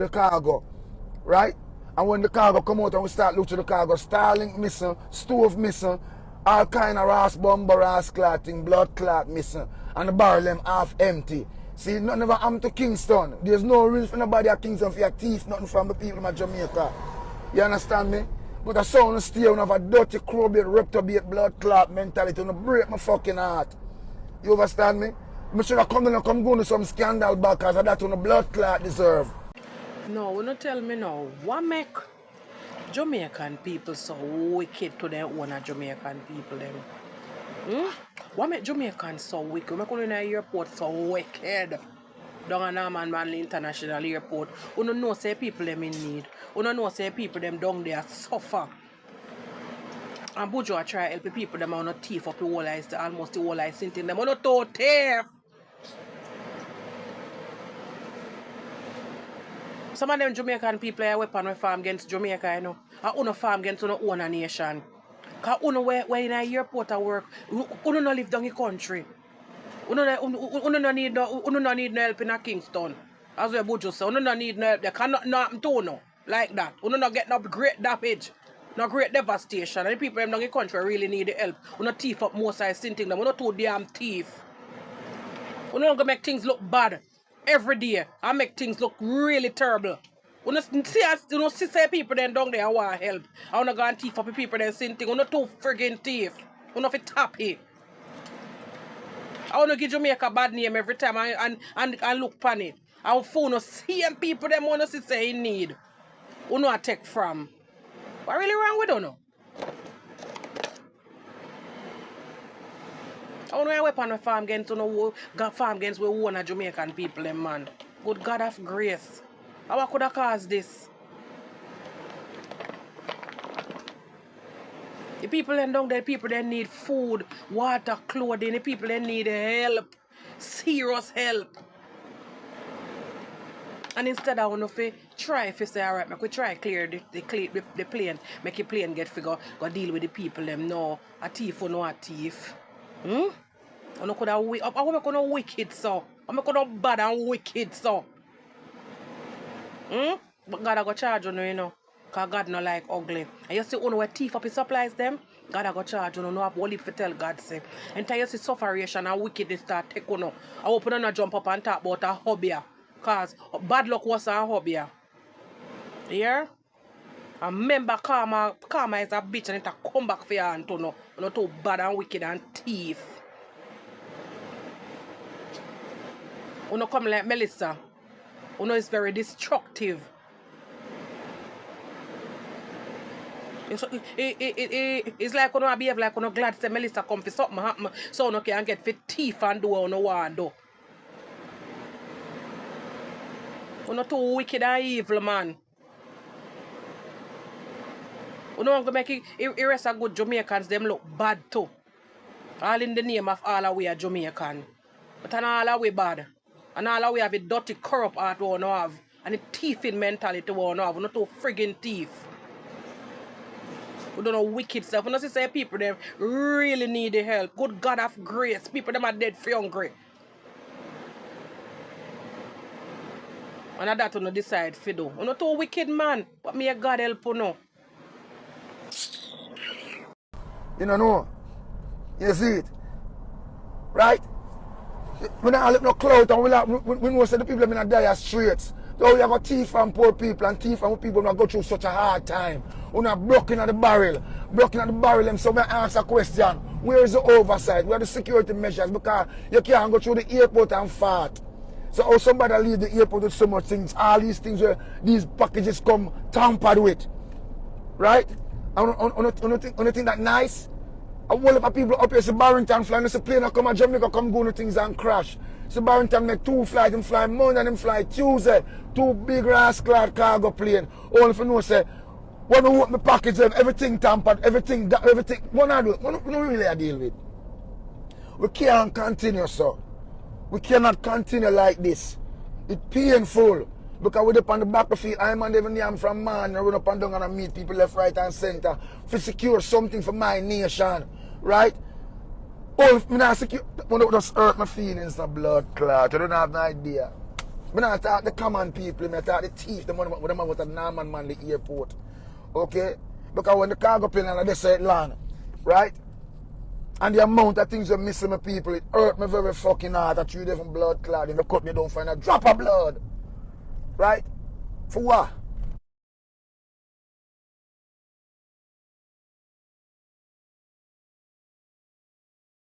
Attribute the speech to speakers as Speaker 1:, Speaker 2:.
Speaker 1: the cargo, right? And when the cargo come out and we start looking at the cargo, Starlink missing, stove missing, all kind of ras bomber, ras clotting, blood clot missing, and the barrel them half empty. See, nothing ever happened to Kingston. There's no reason for nobody at Kingston for your thief, nothing from the people of Jamaica. You understand me? But the sound stay on have a dirty, crowbait, reptobate, blood clot mentality, and break my fucking heart. You understand me? I should have come down and come go to some scandal back because of that on the blood clot deserve.
Speaker 2: No, you not tell me now. What make Jamaican people so wicked to their own Jamaican people them? What make Jamaicans so wicked? What make in the airport so wicked? Down at Norman Manley International Airport. You don't know say people them in need. You don't know say people them down there suffer. And Buju try to help the people them on a thief up the whole ice, almost the whole ice in them. On a toe thief. Some of them Jamaican people have weapon we farm against Jamaica, you know. And uno farm against our own nation. Because uno where in a airport at work, uno no live down the country. Uno no need no help in a Kingston. As we Buju say, uno no need no help. They cannot happen to uno like that. Uno no get no great damage, no great devastation. And the people down the country really need the help. Uno thief up most of the thing them. Uno too damn thief. Uno gonna make things look bad every day and make things look really terrible. You know, see people then down there want help. I wanna go and thief up the people then same thing. You know too friggin' thief. You know fit happy. I wanna give Jamaica bad name every time and look pan it. I phone no same people them wanna say in need. You know I take from. What really wrong with you know? I want to weapon farm against farm against we own Jamaican people them man. Good God of grace. How could have caused this? The people them down there, people that need food, water, clothing, the people that need help. Serious help. And instead I want to try if you say alright, make we try clear the plane, make the plane get figure, go deal with the people them. No, a thief or no a thief. I'm not gonna wicked so. I'm not gonna bad and wicked so. But God I go charge you know. Because God no like ugly. And you see when we thief up his supplies them, God I go charge you know have only to tell God say. Until you see sufferation and wickedness start take you know. I hope you don't jump up and talk about a hobby. Because bad luck was a hobby. Yeah? And remember karma is a bitch and it a come back for you and to know. You're not too bad and wicked and thief. You know come like Melissa. You know it's very destructive. It's like you know behave like you know glad say Melissa come for something happen so you can get for thief and do what you want to do. You know too wicked and evil man. You know I'm gonna make it rest of good Jamaicans them look bad too. All in the name of all our way Jamaican. But and all our way bad. And all our way have a dirty corrupt heart we no have. And a thiefing mentality we no have. We're not too friggin' thief. We don't know wicked stuff. We don't say people them really need the help. Good God of grace. People them are dead for hungry. And that you decide for do. You're not too wicked man. But me a God help you know.
Speaker 1: You know. You see it? Right? We don't have no clout and we know that the people in the dire streets. So we have a thief and poor people and thief and people who go through such a hard time. Who are broken at the barrel. Broken at the barrel and so we ask a question. Where is the oversight? Where are the security measures? Because you can't go through the airport and fart. So how somebody leave the airport with so much things, all these things where these packages come tampered with. Right? I think that nice? A whole lot of people up here, so Banton flying, so plane come to Jamaica, come go to things and crash. So Banton make 2 flights, them fly Monday and them fly Tuesday. 2 big rascal cargo plane. Only for no say, when we open the package, everything tampered, everything. What I do? We don't really deal with. We can't continue so. We cannot continue like this. It's painful. Because we're up on the battlefield, I'm and even I'm from man, I run up and down and I meet people left, right and center to secure something for my nation. Right? Oh, if I not secure, I don't just hurt my feelings, the blood clot. I don't have no idea. I not talk the common people, I talk the thief, the man with the Norman man, the airport. Okay? Because when the cargo plane and they say it land, right? And the amount of things you're missing my people, it hurt me very fucking hard that you different blood clot. If you cut me, don't find a drop of blood. Right? For what?